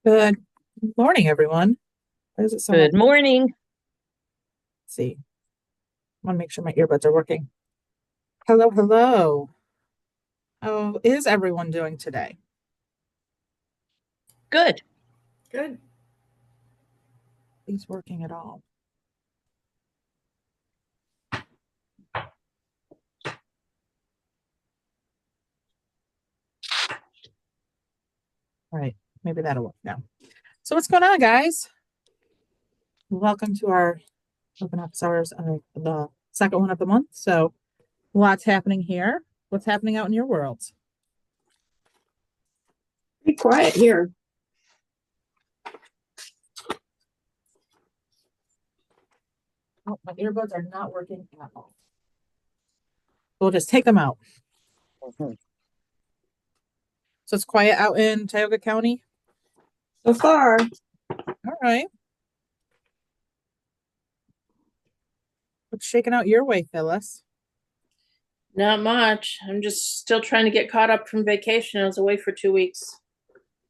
Good morning, everyone. Why is it so much? Good morning. Let's see. I want to make sure my earbuds are working. Hello, hello. How is everyone doing today? Good. Good. Is working at all? All right, maybe that'll work now. So what's going on, guys? Welcome to our open office hours, the second one of the month. So lots happening here. What's happening out in your worlds? Be quiet here. Oh, my earbuds are not working at all. We'll just take them out. Mhm. So it's quiet out in Tioga County. So far, All right. What's shaking out your way, Phyllis? not much. I'm just still trying to get caught up from vacation. I was away for 2 weeks.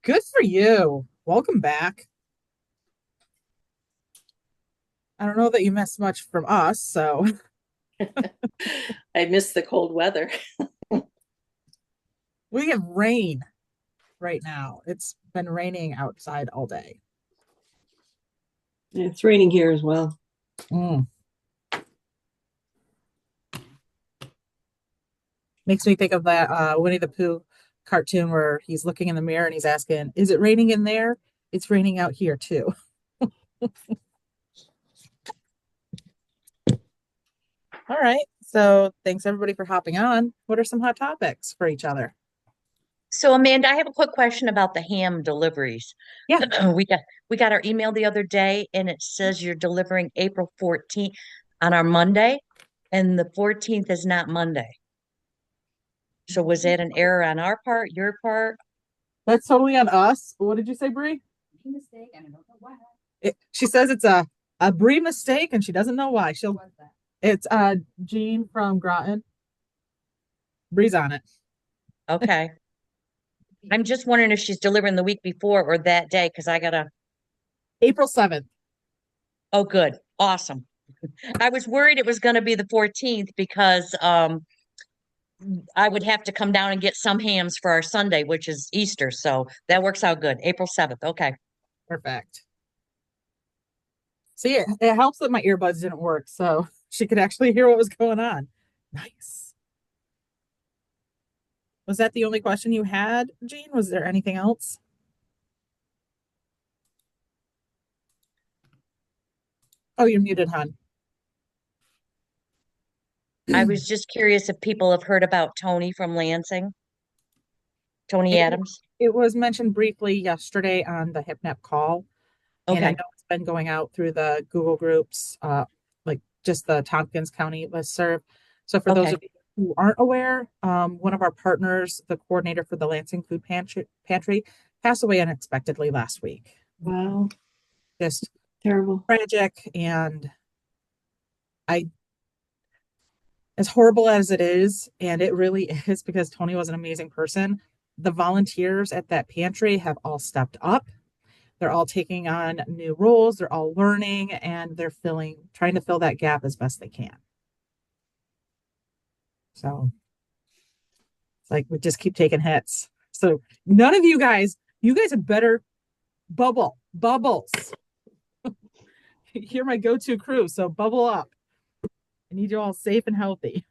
Good for you. Welcome back. I don't know that you missed much from us, so I missed the cold weather. we have rain right now. It's been raining outside all day. It's raining here as well. Mm. Makes me think of that Winnie the Pooh cartoon where he's looking in the mirror and he's asking, "Is it raining in there? It's raining out here too." All right. So thanks everybody for hopping on. What are some hot topics for each other? So Amanda, I have a quick question about the ham deliveries. Yeah. We got we got our email the other day and it says you're delivering April 14th on our Monday, and the 14th is not Monday. So was that an error on our part, your part? That's totally on us. What did you say, Bree? Mistake, and I don't know why. She says it's a Bree mistake and she doesn't know why. It's Jean from Groton. Bree's on it. Okay. I'm just wondering if she's delivering the week before or that day because I gotta. April 7th. Oh, good. Awesome. I was worried it was going to be the 14th because I would have to come down and get some hams for our Sunday, which is Easter. So that works out good. April 7th. Okay. Perfect. See, it helps that my earbuds didn't work, so she could actually hear what was going on. Nice. Was that the only question you had, Jean? Was there anything else? Oh, you're muted, hon. I was just curious if people have heard about Tony from Lansing, Tony It, Adams. it was mentioned briefly yesterday on the HipNap call, and I Okay. know it's been going out through the Google groups, like just the Tompkins County listserv. So for those Okay. of you who aren't aware, one of our partners, the coordinator for the Lansing Food Pantry, passed away unexpectedly last week. Wow, Just terrible. tragic, and I, as horrible as it is, and it really is because Tony was an amazing person, the volunteers at that pantry have all stepped up. They're all taking on new roles, they're all learning, and they're trying to fill that gap as best they can. So it's like we just keep taking hits. So none of you guys had better bubbles. You're my go-to crew, so bubble up. I need you all safe and healthy.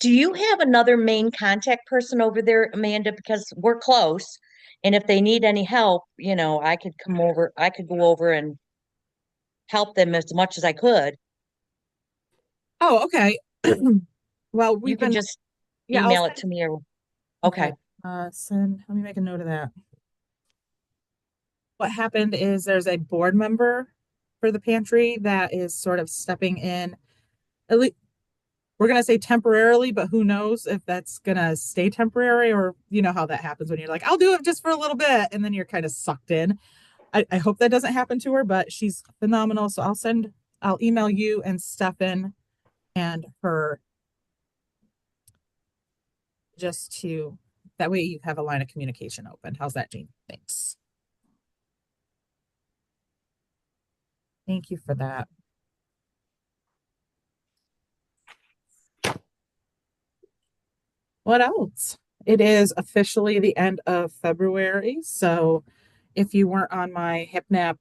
Do you have another main contact person over there, Amanda? Because we're close. And if they need any help, I could go over and help them as much as I could. Oh, okay. Well, You we've can been, just yeah, I'll email it send, to me or okay. okay. Let me make a note of that. What happened is there's a board member for the pantry that is sort of stepping in. At least we're gonna say temporarily, but who knows if that's gonna stay temporary, or you know how that happens when you're like, I'll do it just for a little bit, and then you're kind of sucked in. I hope that doesn't happen to her, but she's phenomenal. So I'll email you and Stefan and her just to That way you have a line of communication open. How's that, Jean? Thanks. Thank you for that. What else? It is officially the end of February. So if you weren't on my HipNap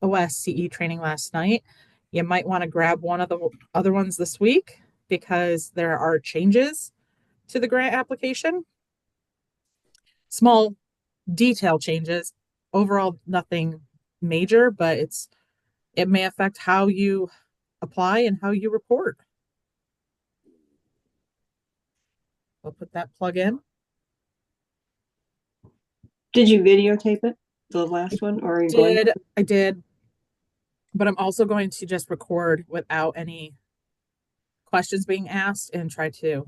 OSCE training last night, you might want to grab one of the other ones this week because there are changes to the grant application. Small detail changes. Overall, nothing major, but it may affect how you apply and how you report. I'll put that plug in. Did you videotape it, the last one, or are you going? I did, but I'm also going to just record without any questions being asked and try to,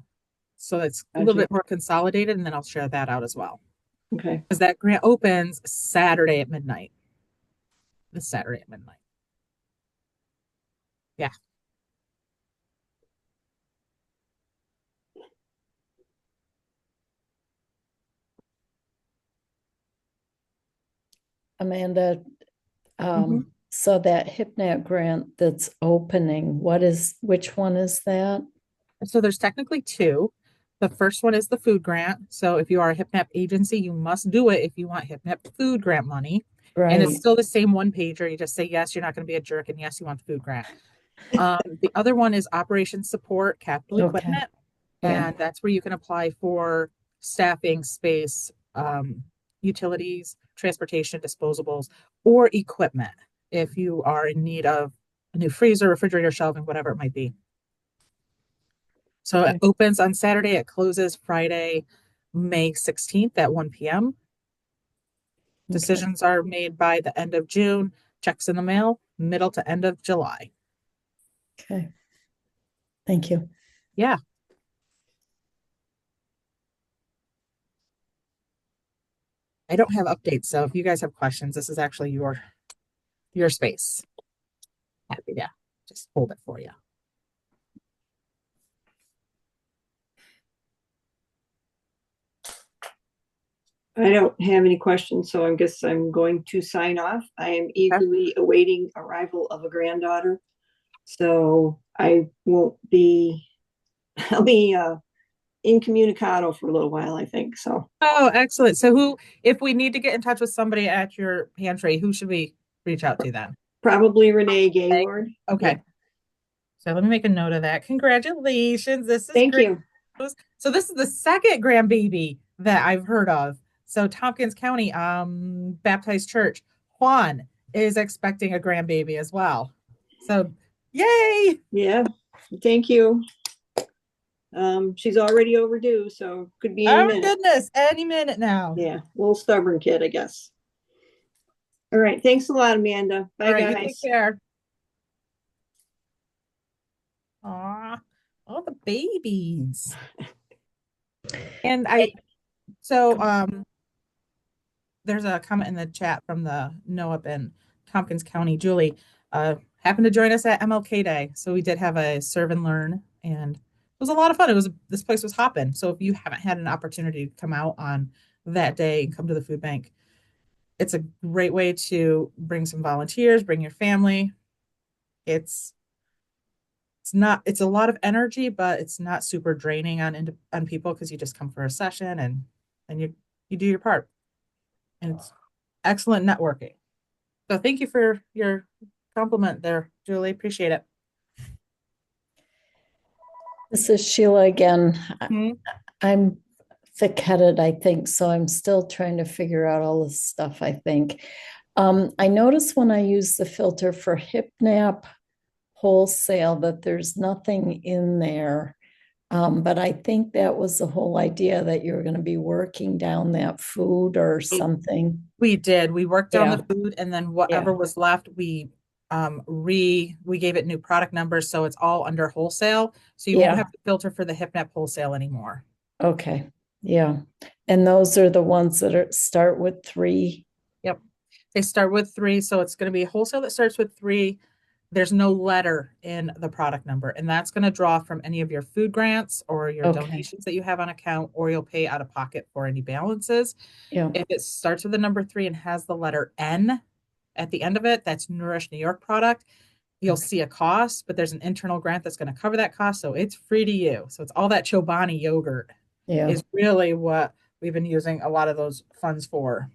so it's a little Gotcha. bit more consolidated, and then I'll share that out as well. Okay. Because that grant opens Saturday at midnight. This Saturday at midnight. Yeah. Amanda, Mhm. so that HipNap grant that's opening, which one is that? So there's technically two. The first one is the food grant. So if you are a HipNap agency, you must do it if you want HipNap food grant money. And it's Right, still the same one pager. You just say, yes, you're not going to be a jerk, and yes, you want the food grant. The other one is operations support, capital Okay. equipment. Yeah. And that's where you can apply for staffing, space, utilities, transportation, disposables, or equipment if you are in need of a new freezer, refrigerator, shelving, whatever it might be. So Okay. it opens on Saturday, it closes Friday, May 16th at 1 p.m. Okay. Decisions are made by the end of June, checks in the mail, middle to end of July. Okay. Thank you. Yeah. I don't have updates, so if you guys have questions, this is actually your space. Happy to just hold it for you. I don't have any questions, so I guess I'm going to sign off. I am eagerly awaiting arrival of a granddaughter. So I won't be, I'll be incommunicado for a little while, I think. So Oh, excellent. So if we need to get in touch with somebody at your pantry, who should we reach out to then? probably Renee Gaylord. Okay. So let me make a note of that. Congratulations. This is Thank great. you. So this is the second grandbaby that I've heard of. So Tompkins County Baptist Church, Juan is expecting a grandbaby as well. So yay! Yeah, thank you. She's already overdue, so could be any Oh minute. goodness, any minute now. Yeah, little stubborn kid, I guess. All right, thanks a lot, Amanda. Bye, All right, you take guys. care. Aw, all the babies. And there's a comment in the chat from the NOAP in Tompkins County. Julie happened to join us at MLK Day. So we did have a serve and learn, and it was a lot of fun. This place was hopping. So if you haven't had an opportunity to come out on that day and come to the food bank, it's a great way to bring some volunteers, bring your family. It's a lot of energy, but it's not super draining on people because you just come for a session and you do your part. And it's excellent networking. So thank you for your compliment there, Julie. Appreciate it. This is Sheila again. Mhm. I'm thick-headed, I think, so I'm still trying to figure out all this stuff, I think. I notice when I use the filter for HipNap wholesale that there's nothing in there. But I think that was the whole idea, that you were going to be working down that food or something. We did. We worked on Yeah. the food, and then whatever was left, we gave it new product numbers, so it's all under wholesale. So you Yeah. won't have to filter for the HipNap wholesale anymore. Okay, yeah. And those are the ones that start with 3. Yep. They start with 3, so it's going to be wholesale that starts with 3, there's no letter in the product number, and that's going to draw from any of your food grants or your Okay. donations that you have on account, or you'll pay out of pocket for any balances. Yeah, If it starts with the number 3 and has the letter N at the end of it, that's Nourish New York product. You'll see a cost, but there's an internal grant that's going to cover that cost, so it's free to you. So it's all that Chobani yogurt yeah. is really what we've been using a lot of those funds for.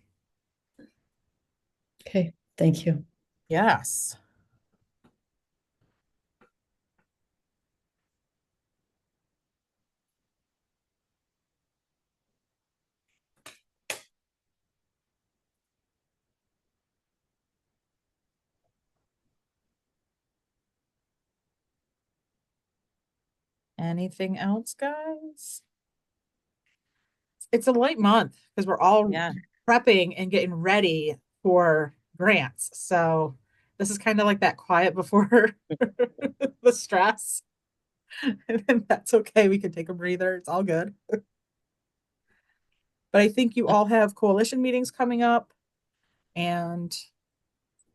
Okay, thank you. Yes. Anything else, guys? It's a light month because we're all Yeah. prepping and getting ready for grants. So this is kind of like that quiet before the stress. And that's okay. We can take a breather. It's all good. But I think you all have coalition meetings coming up, and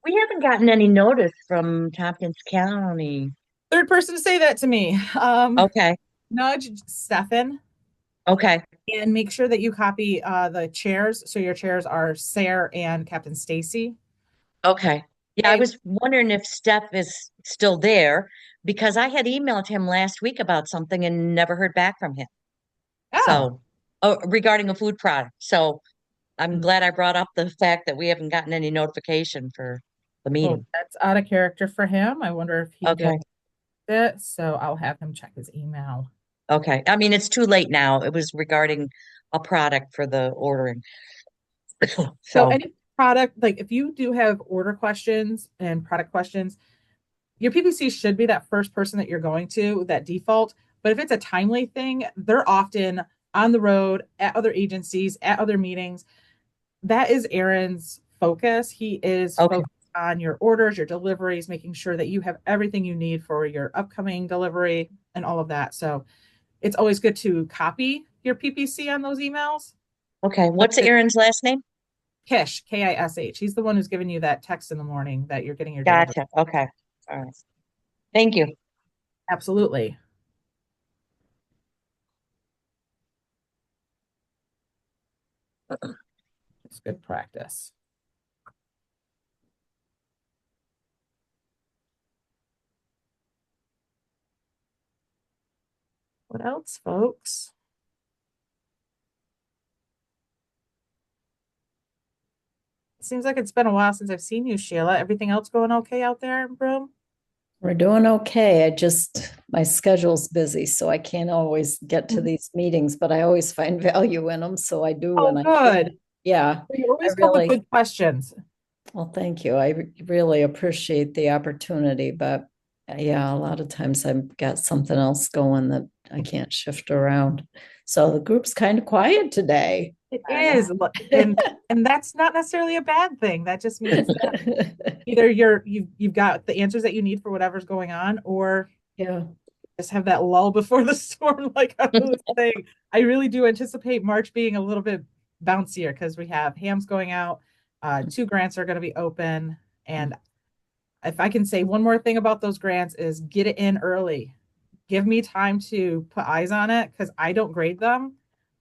We haven't gotten any notice from Tompkins County. third person to say that to me. Okay, Nudge Stefan okay, and make sure that you copy the chairs. So your chairs are Sarah and Captain Stacy. okay. Yeah, I Okay. was wondering if Steph is still there because I had emailed him last week about something and never heard back from him. Oh, So, regarding a food product. So I'm glad I brought up the fact that we haven't gotten any notification for the well, meeting. that's out of character for him. I wonder if he Okay, did it. So I'll have him check his email. okay. I mean, it's too late now. It was regarding a product for the ordering. So So, any product, like if you do have order questions and product questions, your PPC should be that first person that you're going to, that default. But if it's a timely thing, they're often on the road at other agencies, at other meetings. That is Aaron's focus. He is okay, focused on your orders, your deliveries, making sure that you have everything you need for your upcoming delivery and all of that. So it's always good to copy your PPC on those emails. okay. What's Aaron's last name? Kish, Kish. He's the one who's giving you that text in the morning that you're getting your delivery. Gotcha. Okay. All right. Thank you. Absolutely. It's good practice. What else, folks? It seems like it's been a while since I've seen you, Sheila. Everything else going okay out there in Broome? We're doing okay. My schedule's busy, so I can't always get to these meetings, but I always find value in them, so I do Oh, when I can. good. Yeah, You always I come with really, good questions. well, thank you. Really appreciate the opportunity, but yeah, a lot of times I've got something else going that I can't shift around. So the group's kind of quiet today. It is, and that's not necessarily a bad thing. That just means that either you've got the answers that you need for whatever's going on, or Yeah, just have that lull before the storm. Like I was saying, I really do anticipate March being a little bit bouncier because we have hams going out. 2 grants are going to be open, and if I can say one more thing about those grants is get it in early. Give me time to put eyes on it because I don't grade them,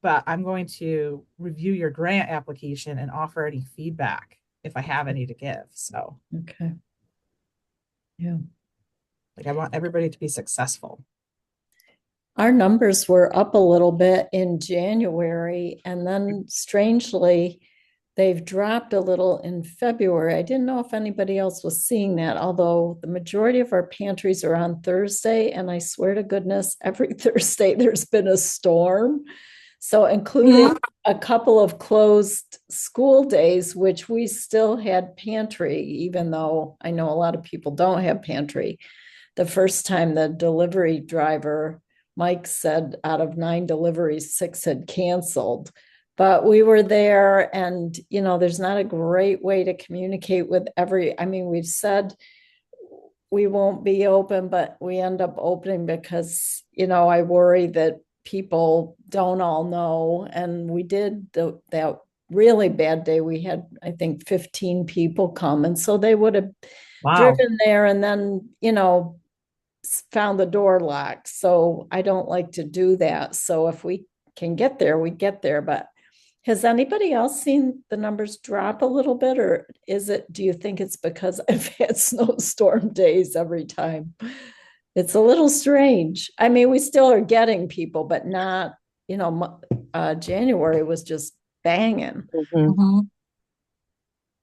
but I'm going to review your grant application and offer any feedback if I have any to give. So, okay. Yeah. like, I want everybody to be successful. Our numbers were up a little bit in January, and then strangely, they've dropped a little in February. I didn't know if anybody else was seeing that, although the majority of our pantries are on Thursday, and I swear to goodness, every Thursday there's been a storm. So, including a couple of closed school days, which we still had pantry, even though I know a lot of people don't have pantry. The first time the delivery driver, Mike said out of 9 deliveries, 6 had canceled. But we were there, and there's not a great way to communicate with we've said we won't be open, but we end up opening because, I worry that people don't all know. And we did that really bad day. We had, I think, 15 people come. And so they would have Wow. driven there and then, found the door locked. So I don't like to do that. So if we can get there, we get there. But has anybody else seen the numbers drop a little bit, or do you think it's because I've had snowstorm days every time? It's a little strange. I mean, we still are getting people, but not, January was just banging. Mhm. Mhm.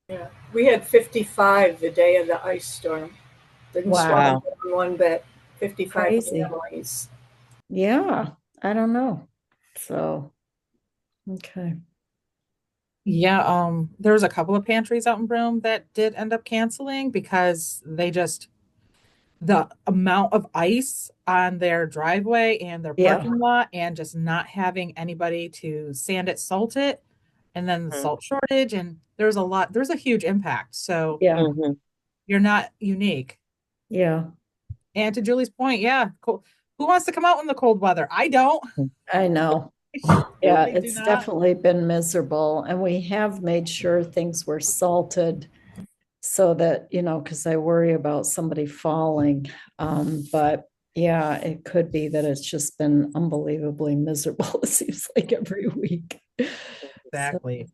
Yeah, we had 55 the day of the ice storm. Didn't Wow. slow down one bit. 55 Crazy. families. Yeah, I don't know. So, okay. Yeah, there was a couple of pantries out in Broome that did end up canceling because the amount of ice on their driveway and their Yeah. parking lot and just not having anybody to sand it, salt it, and then the Mhm. salt shortage, and there's a huge impact. So Yeah. Mhm. you're not unique. Yeah. And to Julie's point, yeah, cool. Who wants to come out in the cold weather? I don't. I know. Yeah, I do it's not. definitely been miserable. And we have made sure things were salted so that, because I worry about somebody falling. But yeah, it could be that it's just been unbelievably miserable. It seems like every week. Exactly.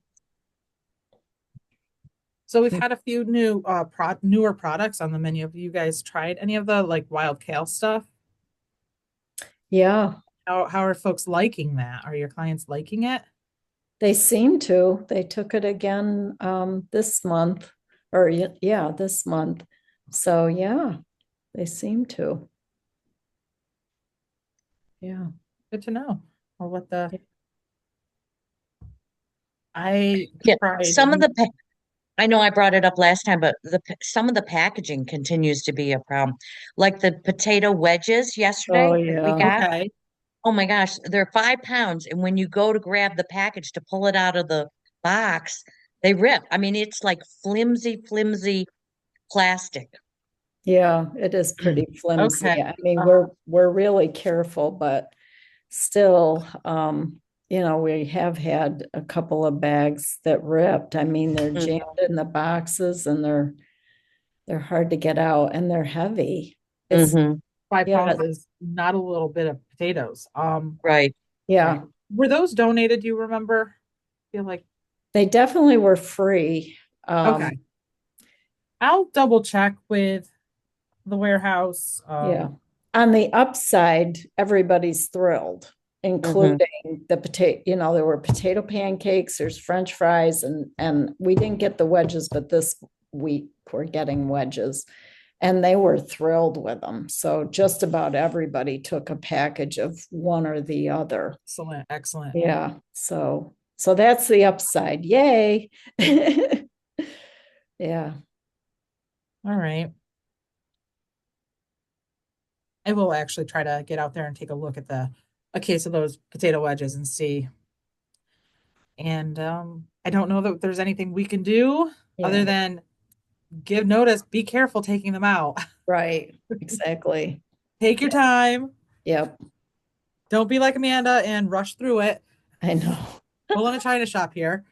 So we've had a few newer products on the menu. Have you guys tried any of the like wild kale stuff? Yeah, How are folks liking that? Are your clients liking it? they seem to. They took it again this month, or yeah, this month. So yeah, they seem to. Yeah. Good to know. Or what the I Yeah, tried. some of I know I brought it up last time, but some of the packaging continues to be a problem. Like the potato wedges Oh yesterday that we yeah. got. Okay. Oh my gosh, they're 5 pounds, and when you go to grab the package to pull it out of the box, they rip. I mean, it's like flimsy, flimsy plastic. Yeah, it is pretty flimsy. Okay. I mean, we're really careful, but still, we have had a couple of bags that ripped. I mean, they're Mhm. jammed in the boxes and they're hard to get out and they're heavy. It's Mhm. 5 pounds yeah, is not a little bit of potatoes. Right. yeah. Were those donated? Do you remember? I feel like They definitely were free. okay. I'll double check with the warehouse. Yeah. On the upside, everybody's thrilled, Mhm. including the potato, there were potato pancakes, there's French fries, and we didn't get the wedges, but this week we're getting wedges. And they were thrilled with them. So just about everybody took a package of one or the other. Excellent, excellent. Yeah. So that's the upside. Yay. Yeah. All right. I will actually try to get out there and take a look at a case of those potato wedges and see. And I don't know that there's anything we can do other Yeah. than give notice, be careful taking them out. Right. Exactly. Take your time. Yep. Don't be like Amanda and rush through it. I know. Pull in a China shop here.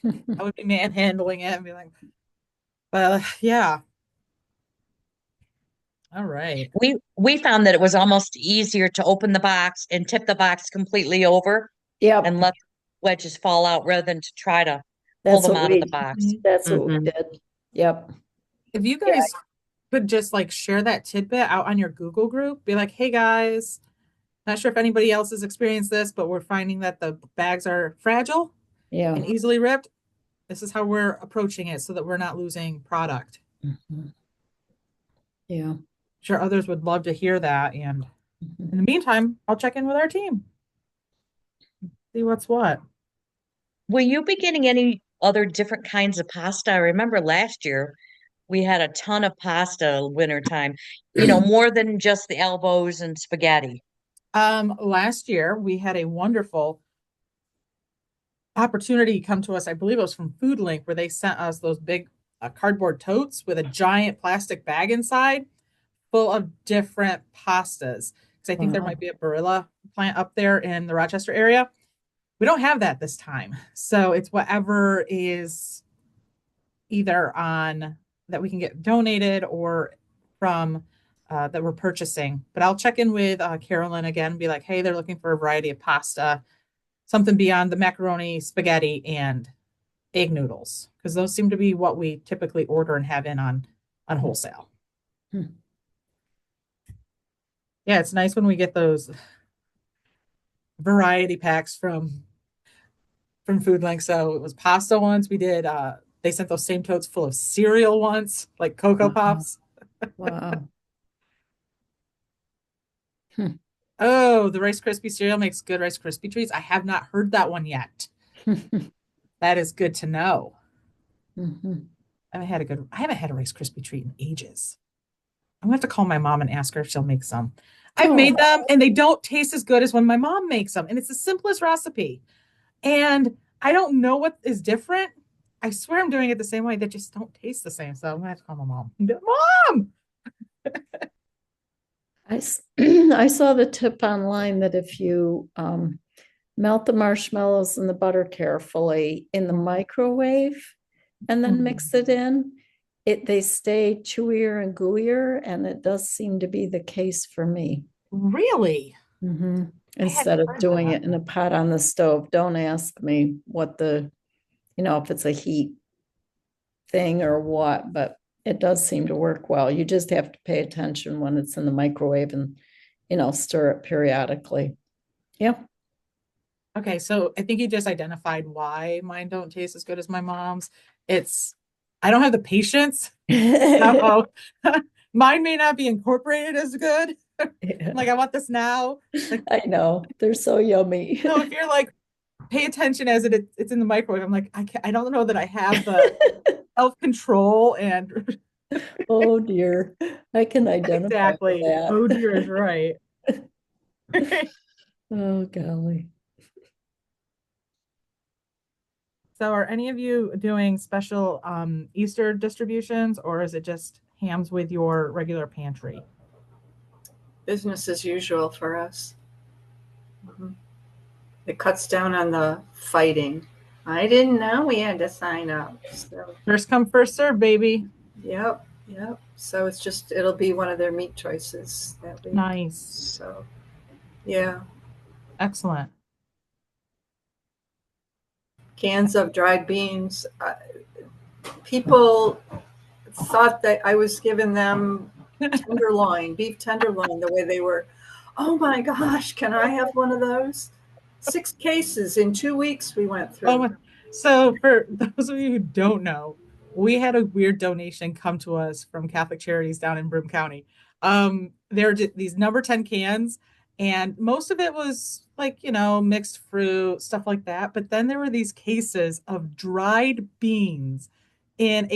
I would be manhandling it and be like, but yeah. All right. We found that it was almost easier to open the box and tip the box completely over Yep. and let wedges fall out rather than to try to pull That's them what out of the box. that's what we Mhm. did. Yep. If you guys could just like share that tidbit out on your Google group, be like, hey guys, not sure if anybody else has experienced this, but we're finding that the bags are fragile Yeah. and easily ripped. This is how we're approaching it so that we're not losing product. Mhm. Yeah. Sure, others would love to hear that. And Mhm. in the meantime, I'll check in with our team, see what's what. Will you be getting any other different kinds of pasta? I remember last year we had a ton of pasta wintertime, more than just the elbows and spaghetti. Last year we had a wonderful opportunity come to us. I believe it was from Food Link, where they sent us those big cardboard totes with a giant plastic bag inside full of different pastas. Because I think there Wow. might be a Barilla plant up there in the Rochester area. We don't have that this time. So it's whatever is either on that we can get donated or from that we're purchasing. But I'll check in with Carolyn again and be like, hey, they're looking for a variety of pasta, something beyond the macaroni, spaghetti, and egg noodles, because those seem to be what we typically order and have in on wholesale. Hmm. Yeah, it's nice when we get those variety packs from Food Link. So it was pasta once. We did they sent those same totes full of cereal once, like Cocoa Pops. Wow. Oh, the Rice Krispie cereal makes good Rice Krispie treats. I have not heard that one yet. That is good to know. Mhm. I haven't had a Rice Krispie treat in ages. I'm gonna have to call my mom and ask her if she'll make some. I've Oh. made them and they don't taste as good as when my mom makes them. And it's the simplest recipe. And I don't know what is different. I swear I'm doing it the same way. They just don't taste the same. So I'm gonna have to call my mom. Mom! I saw the tip online that if you melt the marshmallows and the butter carefully in the microwave and then mix it in, they stay chewier and gooier, and it does seem to be the case for me. Really? Mhm. I hadn't Instead of heard doing that. it in a pot on the stove. Don't ask me what if it's a heat thing or what, but it does seem to work well. You just have to pay attention when it's in the microwave and, stir it periodically. Yeah. Okay, so I think you just identified why mine don't taste as good as my mom's. I don't have the patience. So mine may not be incorporated as good. Yeah, Like, I want this now. Like, I know. They're so yummy. so if you're like, pay attention as it's in the microwave, I'm like, I don't know that I have the self-control and Oh dear. I can identify with exactly. that. Oh dear is right. Oh golly. So are any of you doing special Easter distributions, or is it just hams with your regular pantry? Business as usual for us. Mhm. It cuts down on the fighting. I didn't know we had to sign up. So, First come, first serve, baby. yep. So it'll be one of their meat choices that week. Nice. So, yeah. Excellent. Cans of dried beans. People thought that I was giving them tenderloin, beef tenderloin, the way they were. Oh my gosh, can I have one of those? 6 cases in 2 weeks we went through. Oh, so for those of you who don't know, we had a weird donation come to us from Catholic Charities down in Broome County. There were these number 10 cans, and most of it was like, mixed fruit, stuff like that. But then there were these cases of dried beans in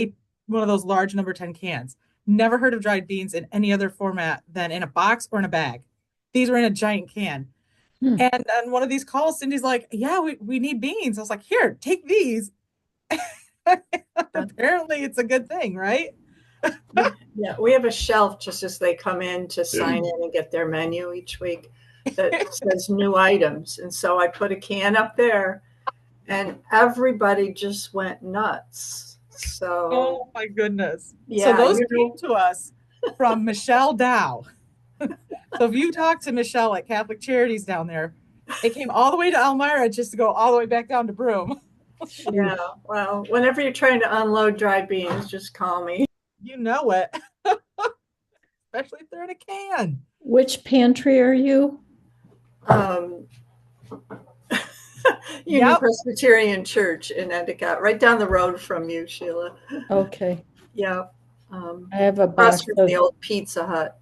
one of those large number 10 cans. Never heard of dried beans in any other format than in a box or in a bag. These were in a giant can. And on one of these calls, Cindy's like, yeah, we need beans. I was like, here, take these. Apparently it's a good thing, right? Yeah, we have a shelf just as they come in to sign in and get their menu each week that says new items. And so I put a can up there and everybody just went nuts. So, Oh my goodness. yeah, So those came to us from Michelle Dow. So if you talk to Michelle at Catholic Charities down there, it came all the way to Elmira just to go all the way back down to Broome. yeah, well, whenever you're trying to unload dry beans, just call me. You know it. Especially if they're in a can. Which pantry are you? Union Yep. Presbyterian Church in Endicott, right down the road from you, Sheila. Okay. Yeah. I have a Across box from of, the old Pizza Hut.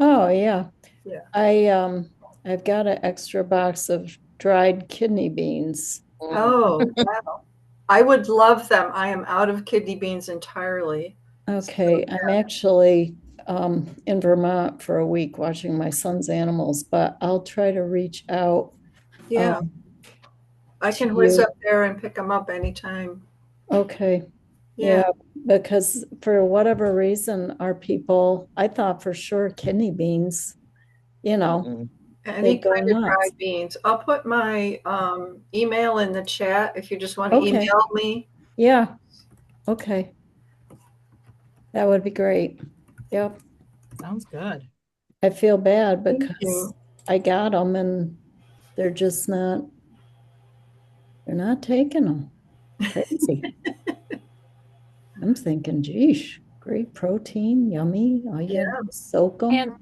oh yeah. Yeah. I've got an extra box of dried kidney beans. Oh, wow. I would love them. I am out of kidney beans entirely. Okay, I'm actually in Vermont for a week watching my son's animals, but I'll try to reach out. Yeah, I can to whiz you. up there and pick them up anytime. Okay, Yeah. yeah, because for whatever reason, our people, I thought for sure kidney beans, Any go kind of nuts. dried beans. I'll put my email in the chat if you just want to Okay. email me. Yeah, okay. That would be great. Yep. Sounds good. I feel bad Thank because you. I got them and they're just not, they're not taking them. Crazy. I'm thinking, geesh, great protein, yummy. All you gotta do is soak them.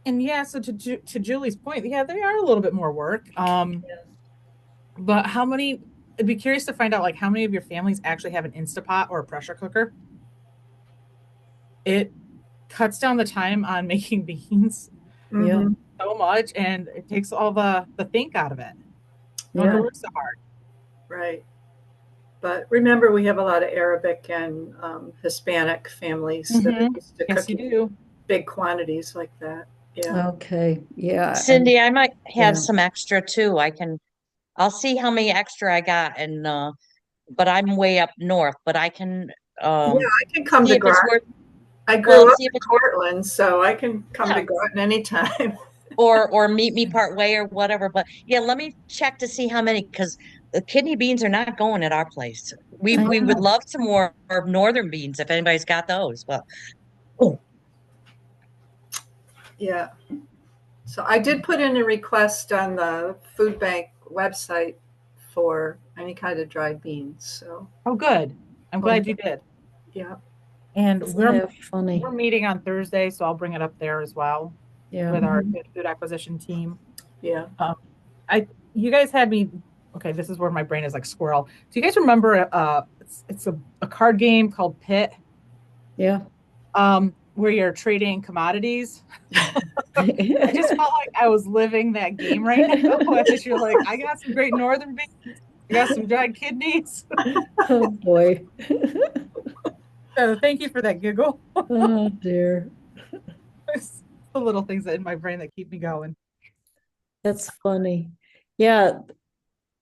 And yeah, so to Julie's point, yeah, they are a little bit more work. But how many? I'd be curious to find out like how many of your families actually have an Instapot or a pressure cooker. It cuts down the time on making beans Yeah. Mhm. so much, and it takes all the think out of it. You don't have Yeah. to work so hard. Right. But remember, we have a lot of Arabic and Hispanic families that are Mhm. used to Yes, you cooking do. big quantities like that. Yeah. Okay. Yeah. And Cindy, I might have yeah. some extra too. I'll see how many extra I got and but I'm way up north, but I can Yeah, um I can come see to if it's Groton. worth I well, grew up see if in it's Cortland, so I can come to yeah, Groton anytime. or meet me part way or whatever. But yeah, let me check to see how many because the kidney beans are not going at our place. We I we would know. love some more northern beans if anybody's got those. But oh, Yeah. So I did put in a request on the food bank website for any kind of dried beans. So Oh, good. I'm glad you did. yeah. And Isn't we're that funny? we're meeting on Thursday, so I'll bring it up there as well Yeah. with our food acquisition team. Yeah. You guys had me. Okay, this is where my brain is like squirrel. Do you guys remember? It's a card game called Pit. Yeah. Where you're trading commodities. I just felt like I was living that game right now. As you're like, I got some great northern beans. I got some dried kidneys. Oh boy. So thank you for that giggle. Oh dear. It's the little things in my brain that keep me going. That's funny. Yeah,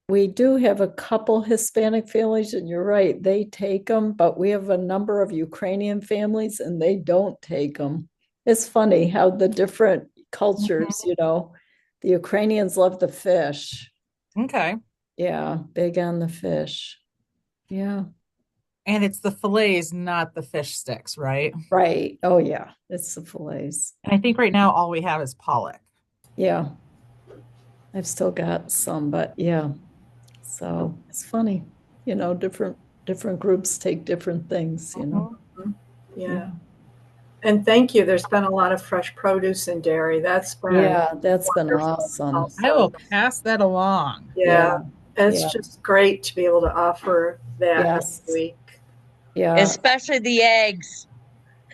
we do have a couple Hispanic families, and you're right, they take them, but we have a number of Ukrainian families and they don't take them. It's funny how the different cultures, the Ukrainians love the fish. Okay. Yeah, big on the fish. Yeah, And it's the fillets, not the fish sticks, right? right. Oh, yeah, it's the fillets. And I think right now all we have is pollock. Yeah, I've still got some, but yeah. So it's funny, different groups take different things. Yeah. And thank you. There's been a lot of fresh produce and dairy. That's been Yeah, that's been wonderful awesome. also. I will pass that along. Yeah. It's yeah. just great to be able to offer that Yes. every week. Yeah. especially the eggs.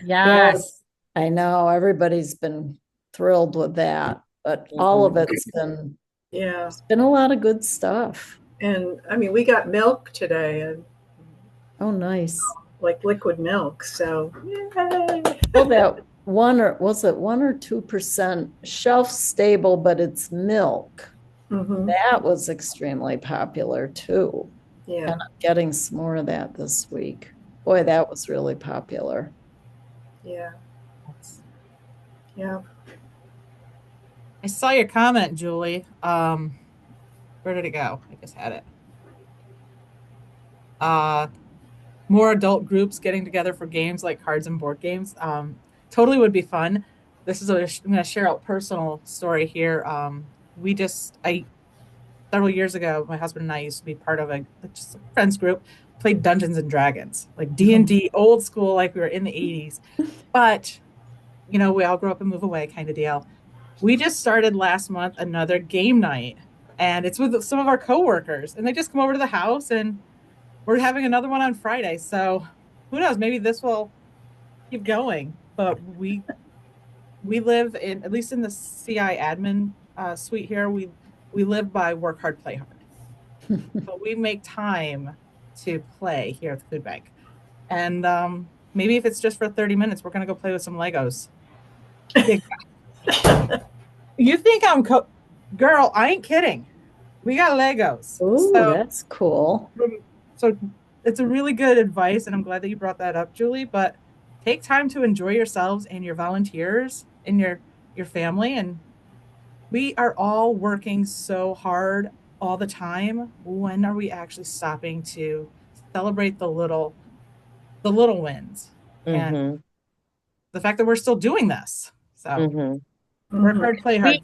Yes. I know everybody's been thrilled with that, but all of it's been Yeah. there's been a lot of good stuff. And I mean, we got milk today and Oh, nice. like liquid milk. So, yay. Well, that was it 1 or 2% shelf stable, but it's milk. Mhm. That was extremely popular too. Yeah. And I'm getting some more of that this week. Boy, that was really popular. Yeah. Yeah. I saw your comment, Julie. Where did it go? I just had it. More adult groups getting together for games like cards and board games. Totally would be fun. I'm going to share a personal story here. Several years ago, my husband and I used to be part of just a friends group, played Dungeons and Dragons, like D&D, old school, like we were in the 80s. But, we all grow up and move away kind of deal. We just started last month another game night, and it's with some of our coworkers, and they just come over to the house, and we're having another one on Friday. So who knows? Maybe this will keep going. But we live in, at least in the CI admin suite here, we live by work hard, play hard. But we make time to play here at the food bank. And maybe if it's just for 30 minutes, we're going to go play with some Legos. You think girl, I ain't kidding. We got Legos. Oh, So that's cool. it's a really good advice, and I'm glad that you brought that up, Julie. But take time to enjoy yourselves and your volunteers and your family. And we are all working so hard all the time. When are we actually stopping to celebrate the little wins? and Mhm, the fact that we're still doing this. So mhm. work Mhm. hard, play hard.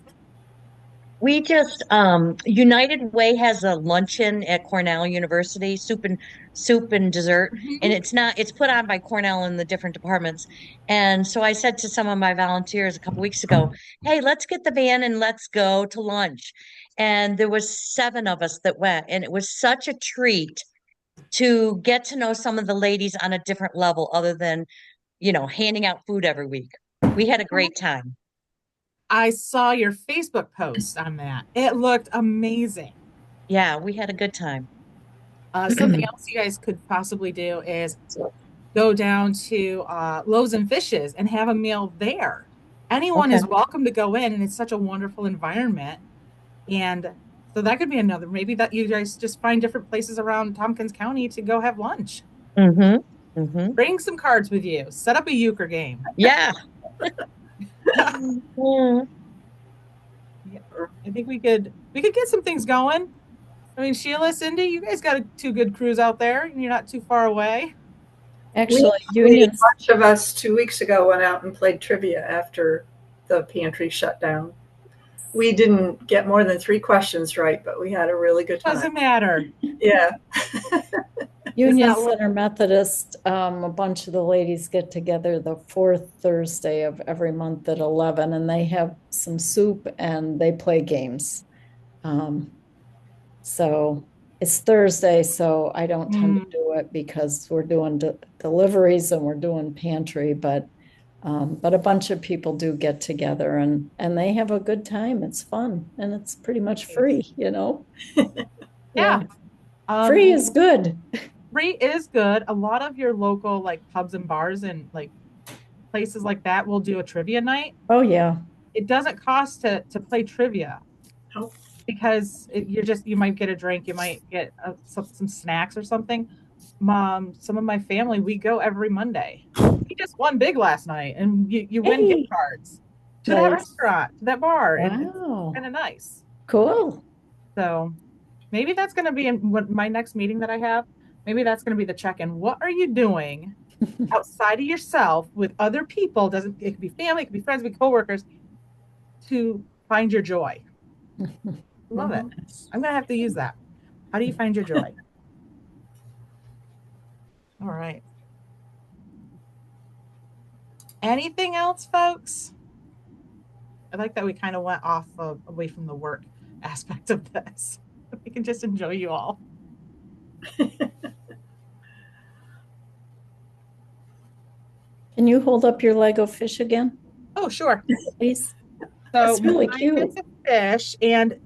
We just United Way has a luncheon at Cornell University, soup and dessert, and it's put on by Cornell in the different departments. And so I said to some of my volunteers a couple weeks ago, "Hey, let's get the van and let's go to lunch." And there was 7 of us that went, and it was such a treat to get to know some of the ladies on a different level other than, handing out food every week. We had a great time. I saw your Facebook post on that. It looked amazing. Yeah, we had a good time. Something else you guys could possibly do is go down to Loaves and Fishes and have a meal there. Anyone Okay. is welcome to go in, and it's such a wonderful environment. And so that could be another. Maybe that you guys just find different places around Tompkins County to go have lunch. Mm-hmm. Mm-hmm. Bring some cards with you. Set up a euchre game. Yeah. Mm. I think we could get some things going. I mean, Sheila, Cindy, you guys got 2 good crews out there. You're not too far away. Actually, A unions, bunch of us 2 weeks ago went out and played trivia after the pantry shut down. We didn't get more than 3 questions right, but we had a really good Doesn't time. matter. Yeah. Union not what- Center Methodist, a bunch of the ladies get together the 4th Thursday of every month at 11, and they have some soup and they play games. So it's Thursday, so I don't tend to do it because we're doing deliveries and we're doing pantry, but a bunch of people do get together and they have a good time. It's fun and it's pretty much free, you know? Yeah. Free is good. Free is good. A lot of your local like pubs and bars and like places like that will do a trivia night. Oh, yeah. It doesn't cost to play trivia Oh. because you might get a drink, you might get some snacks or something. Some of my family, we go every Monday. We just won big last night, and you win Hey. gift cards to that Nice. restaurant, to that bar, and it's Wow. kind of nice. Cool. So maybe that's going to be in my next meeting that I have. Maybe that's going to be the check-in. What are you doing outside of yourself with other people? It could be family, it could be friends, it could be coworkers, to find your joy. Love it. I'm going to have to use that. How do you find your joy? All right. Anything else, folks? I like that we kind of went away from the work aspect of this. We can just enjoy you all. Can you hold up your Lego fish again, Oh, sure. please? So That's really mine cute. is a fish, and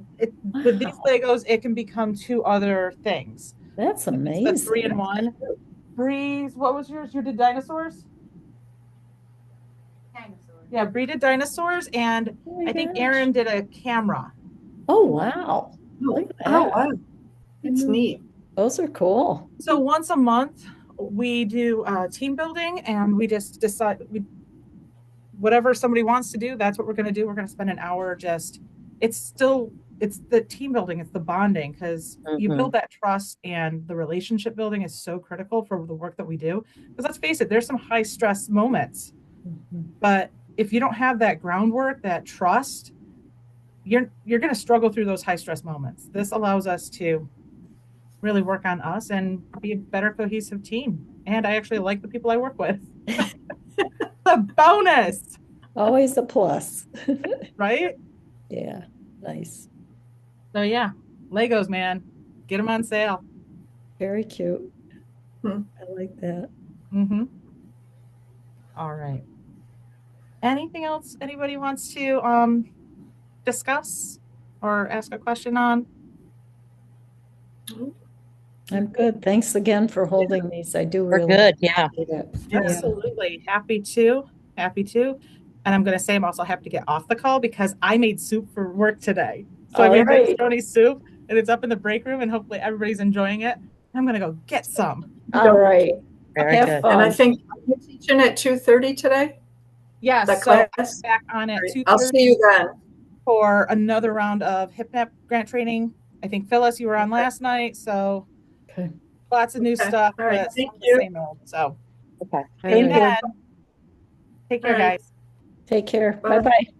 with these Wow. Legos, it can become 2 other things. That's It's the amazing. 3-in-1. Breeze, what was yours? You did dinosaurs? Dinosaur. Yeah, Bree did dinosaurs, and Oh my I think gosh. Aaron did a camera. Oh, wow. Look at Oh, that. wow. It's neat. Those are cool. So once a month, we do team building, and we just decide whatever somebody wants to do, that's what we're going to do. We're going to spend an hour it's the team building, it's the bonding, because you build that trust, and the relationship building is so critical for the work that we do. Because let's face it, there's some high stress moments, but if you don't have that groundwork, that trust, you're going to struggle through those high stress moments. This allows us to really work on us and be a better cohesive team. And I actually like the people I work with. The bonus, Always a plus. right? Yeah, nice. So yeah, Legos, man, get them on sale. Very cute. Hmm. I like that. Mm-hmm. All right. Anything else anybody wants to discuss or ask a question on? I'm good. Thanks again for holding these. I do We're really good. Yeah. appreciate it. Yeah. Absolutely. Happy to. And I'm going to say I'm also happy to get off the call because I made soup for work today. So I All made right. macaroni soup, and it's up in the break room, and hopefully everybody's enjoying it. I'm going to go get some. All right. Very Have good. fun. And I think you're teaching at 2:30 today. Yes. That So class. back on at 2:30 I'll see you then. for another round of HipNap grant training. I think Phyllis, you were on last night, so Okay. lots of new Okay. stuff. All right. but Thank some of the you. same old. So Okay. Amen. you. Take care, Bye. guys. Take care. Bye. Bye-bye.